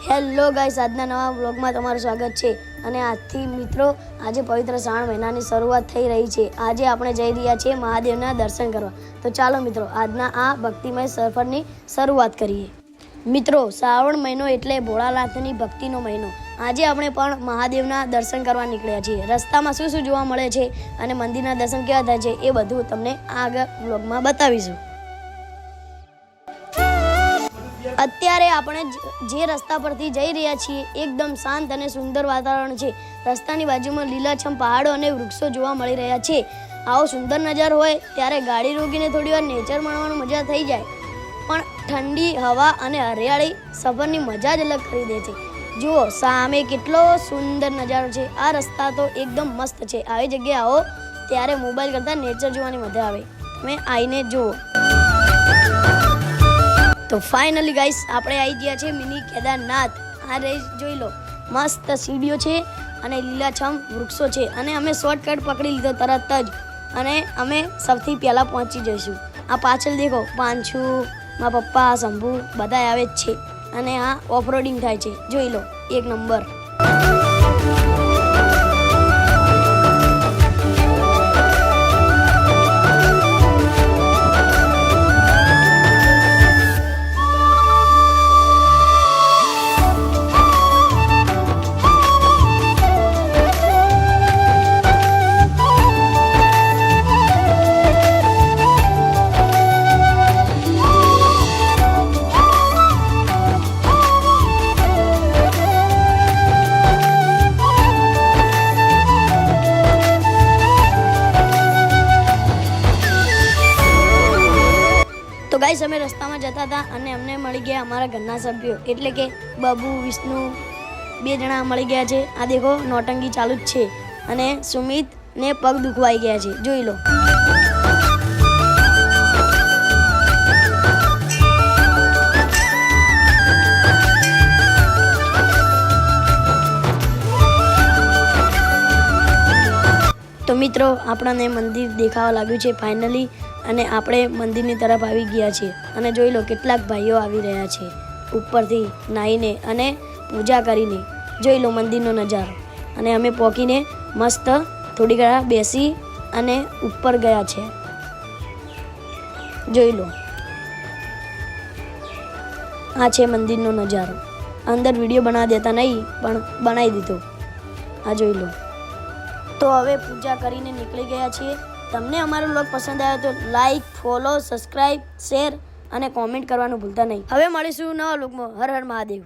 Hello guys, આજના નવા વ્લોગમાં તમારું સ્વાગત છે। અને આજથી મિત્રો આજે પવિત્ર શ્રાવણ મહિનાની શરૂઆત થઈ રહી છે। આજે આપણે જઈ રહ્યા છીએ મહાદેવના દર્શન કરવા। તો ચાલો મિત્રો આજના આ ભક્તિમય સફરની શરૂઆત કરીએ। મિત્રો શ્રાવણ મહિનો એટલે ભોળાનાથની ભક્તિનો મહિનો। આજે આપણે પણ મહાદેવના દર્શન કરવા નીકળ્યા છીએ। રસ્તામાં શું શું જોવા મળે છે અને મંદિરના દર્શન કેવા થાય છે એ બધું તમને આગળ વ્લોગમાં બતાવીશું। અત્યારે આપણે જે રસ્તા પરથી જઈ રહ્યા છીએ એકદમ શાંત અને સુંદર વાતાવરણ છે। રસ્તાની બાજુમાં લીલાછમ પહાડો અને વૃક્ષો જોવા મળી રહ્યા છે। આવો સુંદર નજારો હોય ત્યારે ગાડી રોકીને થોડી વાર નેચર માણવાની મજા થઈ જાય, પણ ઠંડી હવા અને હરિયાળી સફરની મજા જ અલગ કરી દે છે। જુઓ સામે કેટલો સુંદર નજારો છે। આ રસ્તા તો એકદમ મસ્ત છે। આવી જગ્યાએ આવો ત્યારે મોબાઈલ કરતાં નેચર જોવાની મજા આવે। તમે આવીને જુઓ। તો ફાઇનલી ગાઈસ આપણે આવી ગયા છે મિની કેદારનાથ। આ રેસ જોઈ લો, મસ્ત સીડીઓ છે અને લીલાછમ વૃક્ષો છે અને અમે શોર્ટકટ પકડી લીધો તરત જ અને અમે સૌથી પહેલાં પહોંચી જઈશું। આ પાછળ દેખો પાંચુ, મારા પપ્પા, શંભુ બધા આવે જ છે અને આ ઓફરોડિંગ થાય છે। જોઈ લો, એક નંબર। તો ગાઈસ અમે રસ્તામાં જતા હતા અને અમને મળી ગયા અમારા ઘરના સભ્યો, એટલે કે બાબુ, વિષ્ણુ, બે જણા મળી ગયા છે। આ દેખો નોટંકી ચાલુ જ છે અને સુમિત ને પગ દુખવાઈ ગયા છે। જોઈ લો। તો મિત્રો આપણને મંદિર દેખાવા લાગ્યું છે ફાઇનલી, અને આપણે મંદિરની તરફ આવી ગયા છીએ અને જોઈ લો કેટલાક ભાઈઓ આવી રહ્યા છે ઉપરથી નાહીને અને પૂજા કરીને। જોઈ લો મંદિરનો નજારો। અને અમે પહોંચીને મસ્ત થોડી ઘણા બેસી અને ઉપર ગયા છે। જોઈ લો, આ છે મંદિરનો નજારો। અંદર વિડીયો બનાવી દેતા નહીં પણ બનાવી દીધો। આ જોઈ લો। તો હવે પૂજા કરીને નીકળી ગયા છીએ। તમને અમારો વ્લોગ પસંદ આવ્યો તો લાઈક, ફોલો, સબસ્ક્રાઈબ, શેર અને કોમેન્ટ કરવાનું ભૂલતા નહીં। હવે મળીશું નવા વ્લોગમાં। હર હર મહાદેવ।